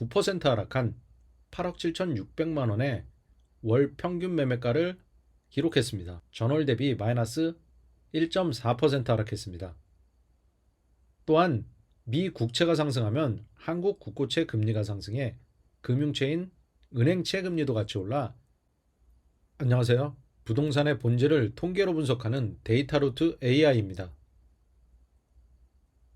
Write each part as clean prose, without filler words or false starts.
9% 하락한 8억 7,600만 원의 월 평균 매매가를 기록했습니다. 전월 대비 마이너스 1.4% 하락했습니다. 또한 미 국채가 상승하면 한국 국고채 금리가 상승해 금융채인 은행채 금리도 같이 올라. 안녕하세요. 부동산의 본질을 통계로 분석하는 데이터루트 AI입니다.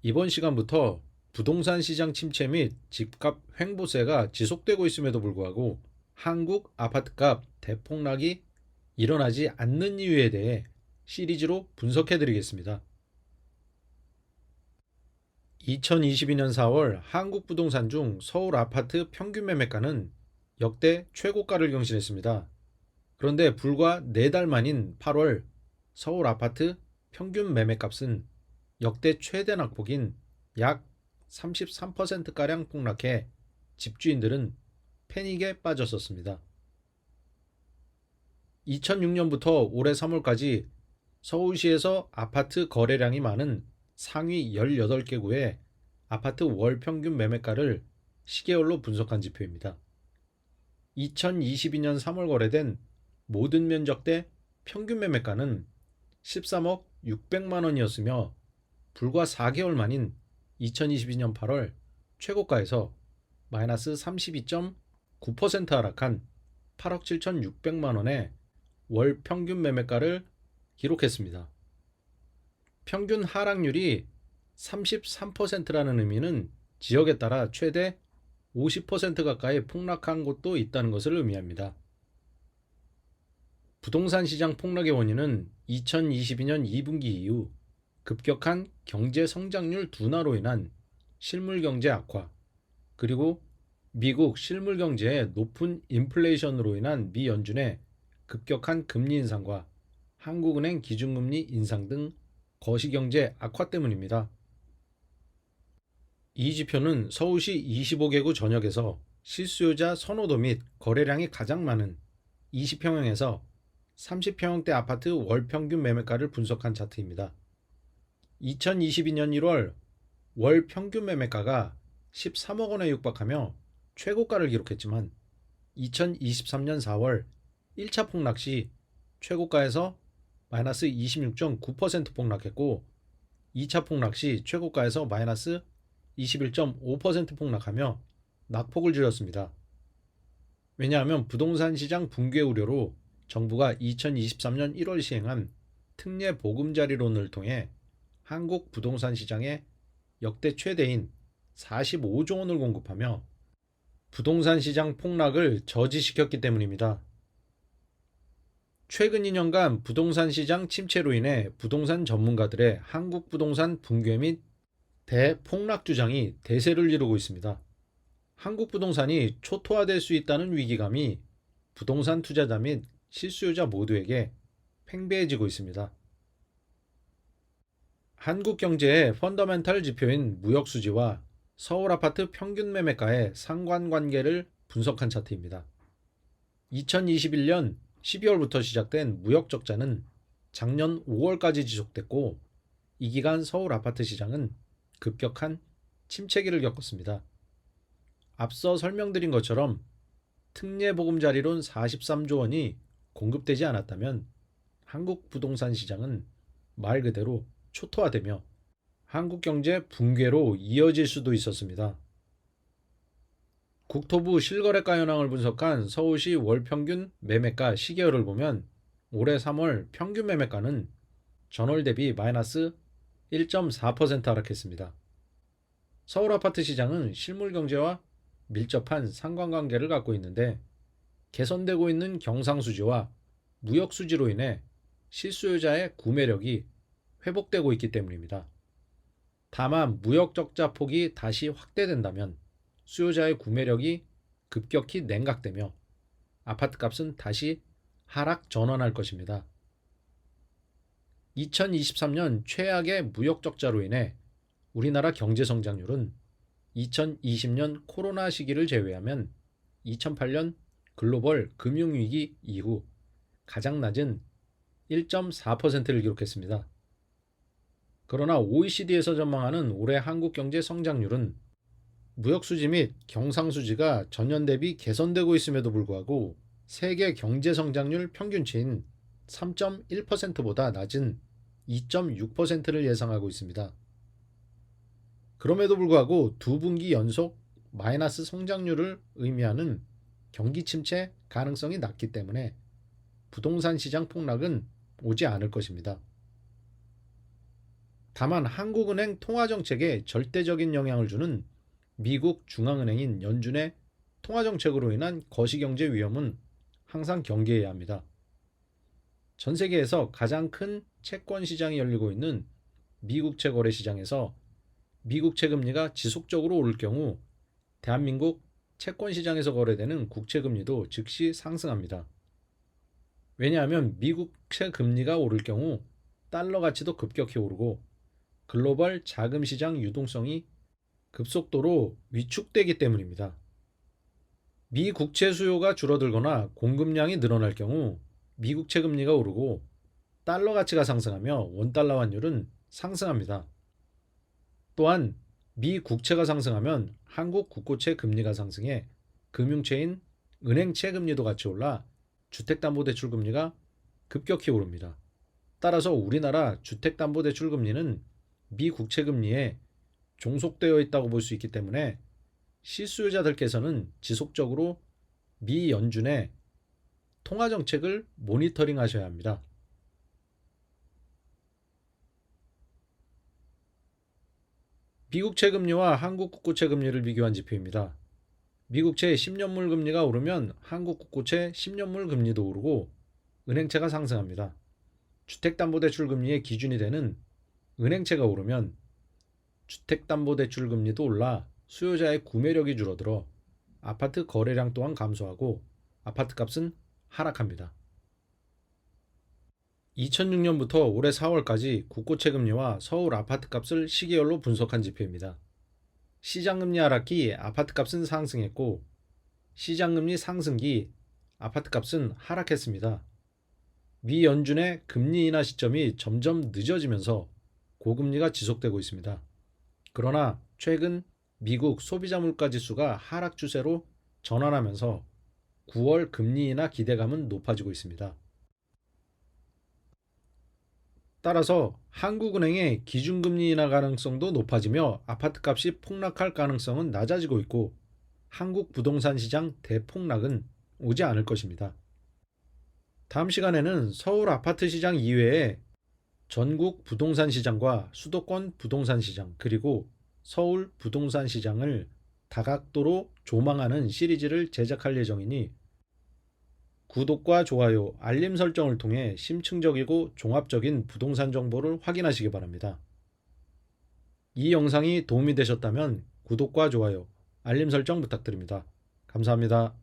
이번 시간부터 부동산 시장 침체 및 집값 횡보세가 지속되고 있음에도 불구하고 한국 아파트값 대폭락이 일어나지 않는 이유에 대해 시리즈로 분석해 드리겠습니다. 2022년 4월 한국 부동산 중 서울 아파트 평균 매매가는 역대 최고가를 경신했습니다. 그런데 불과 4달 만인 8월 서울 아파트 평균 매매값은 역대 최대 낙폭인 약 33%가량 폭락해 집주인들은 패닉에 빠졌었습니다. 2006년부터 올해 3월까지 서울시에서 아파트 거래량이 많은 상위 18개 구의 아파트 월 평균 매매가를 시계열로 분석한 지표입니다. 2022년 3월 거래된 모든 면적대 평균 매매가는 13억 600만 원이었으며 불과 4개월 만인 2022년 8월 최고가에서 마이너스 32.9% 하락한 8억 7,600만 원의 월 평균 매매가를 기록했습니다. 평균 하락률이 33%라는 의미는 지역에 따라 최대 50% 가까이 폭락한 곳도 있다는 것을 의미합니다. 부동산 시장 폭락의 원인은 2022년 2분기 이후 급격한 경제 성장률 둔화로 인한 실물 경제 악화, 그리고 미국 실물 경제의 높은 인플레이션으로 인한 미 연준의 급격한 금리 인상과 한국은행 기준금리 인상 등 거시경제 악화 때문입니다. 이 지표는 서울시 25개구 전역에서 실수요자 선호도 및 거래량이 가장 많은 20평형에서 30평형대 아파트 월 평균 매매가를 분석한 차트입니다. 2022년 1월 월 평균 매매가가 13억 원에 육박하며 최고가를 기록했지만 2023년 4월 1차 폭락 시 최고가에서 마이너스 26.9% 폭락했고 2차 폭락 시 최고가에서 마이너스 21.5% 폭락하며 낙폭을 줄였습니다. 왜냐하면 부동산 시장 붕괴 우려로 정부가 2023년 1월 시행한 특례 보금자리론을 통해 한국 부동산 시장에 역대 최대인 45조 원을 공급하며 부동산 시장 폭락을 저지시켰기 때문입니다. 최근 2년간 부동산 시장 침체로 인해 부동산 전문가들의 한국 부동산 붕괴 및 대폭락 주장이 대세를 이루고 있습니다. 한국 부동산이 초토화될 수 있다는 위기감이 부동산 투자자 및 실수요자 모두에게 팽배해지고 있습니다. 한국 경제의 펀더멘탈 지표인 무역 수지와 서울 아파트 평균 매매가의 상관관계를 분석한 차트입니다. 2021년 12월부터 시작된 무역 적자는 작년 5월까지 지속됐고 이 기간 서울 아파트 시장은 급격한 침체기를 겪었습니다. 앞서 설명드린 것처럼 특례 보금자리론 43조 원이 공급되지 않았다면 한국 부동산 시장은 말 그대로 초토화되며 한국 경제 붕괴로 이어질 수도 있었습니다. 국토부 실거래가 현황을 분석한 서울시 월 평균 매매가 시계열을 보면 올해 3월 평균 매매가는 전월 대비 마이너스 1.4% 하락했습니다. 서울 아파트 시장은 실물 경제와 밀접한 상관관계를 갖고 있는데 개선되고 있는 경상수지와 무역수지로 인해 실수요자의 구매력이 회복되고 있기 때문입니다. 다만 무역 적자 폭이 다시 확대된다면 수요자의 구매력이 급격히 냉각되며 아파트 값은 다시 하락 전환할 것입니다. 2023년 최악의 무역 적자로 인해 우리나라 경제 성장률은 2020년 코로나 시기를 제외하면 2008년 글로벌 금융위기 이후 가장 낮은 1.4%를 기록했습니다. 그러나 OECD에서 전망하는 올해 한국 경제 성장률은 무역수지 및 경상수지가 전년 대비 개선되고 있음에도 불구하고 세계 경제 성장률 평균치인 3.1%보다 낮은 2.6%를 예상하고 있습니다. 그럼에도 불구하고 두 분기 연속 마이너스 성장률을 의미하는 경기 침체 가능성이 낮기 때문에 부동산 시장 폭락은 오지 않을 것입니다. 다만 한국은행 통화정책에 절대적인 영향을 주는 미국 중앙은행인 연준의 통화정책으로 인한 거시경제 위험은 항상 경계해야 합니다. 전 세계에서 가장 큰 채권 시장이 열리고 있는 미국채 거래 시장에서 미국채 금리가 지속적으로 오를 경우 대한민국 채권 시장에서 거래되는 국채 금리도 즉시 상승합니다. 왜냐하면 미국채 금리가 오를 경우 달러 가치도 급격히 오르고 글로벌 자금 시장 유동성이 급속도로 위축되기 때문입니다. 미 국채 수요가 줄어들거나 공급량이 늘어날 경우 미국채 금리가 오르고 달러 가치가 상승하며 원달러 환율은 상승합니다. 또한 미 국채가 상승하면 한국 국고채 금리가 상승해 금융채인 은행채 금리도 같이 올라 주택담보대출 금리가 급격히 오릅니다. 따라서 우리나라 주택담보대출 금리는 미 국채 금리에 종속되어 있다고 볼 수 있기 때문에 실수요자들께서는 지속적으로 미 연준의 통화정책을 모니터링 하셔야 합니다. 미국채 금리와 한국 국고채 금리를 비교한 지표입니다. 미국채 10년물 금리가 오르면 한국 국고채 10년물 금리도 오르고 은행채가 상승합니다. 주택담보대출 금리의 기준이 되는 은행채가 오르면 주택담보대출 금리도 올라 수요자의 구매력이 줄어들어 아파트 거래량 또한 감소하고 아파트값은 하락합니다. 2006년부터 올해 4월까지 국고채 금리와 서울 아파트값을 시계열로 분석한 지표입니다. 시장금리 하락기 아파트값은 상승했고 시장금리 상승기 아파트값은 하락했습니다. 미 연준의 금리 인하 시점이 점점 늦어지면서 고금리가 지속되고 있습니다. 그러나 최근 미국 소비자 물가 지수가 하락 추세로 전환하면서 9월 금리 인하 기대감은 높아지고 있습니다. 따라서 한국은행의 기준금리 인하 가능성도 높아지며 아파트값이 폭락할 가능성은 낮아지고 있고 한국 부동산 시장 대폭락은 오지 않을 것입니다. 다음 시간에는 서울 아파트 시장 이외에 전국 부동산 시장과 수도권 부동산 시장 그리고 서울 부동산 시장을 다각도로 조망하는 시리즈를 제작할 예정이니 구독과 좋아요, 알림 설정을 통해 심층적이고 종합적인 부동산 정보를 확인하시기 바랍니다. 이 영상이 도움이 되셨다면 구독과 좋아요, 알림 설정 부탁드립니다. 감사합니다.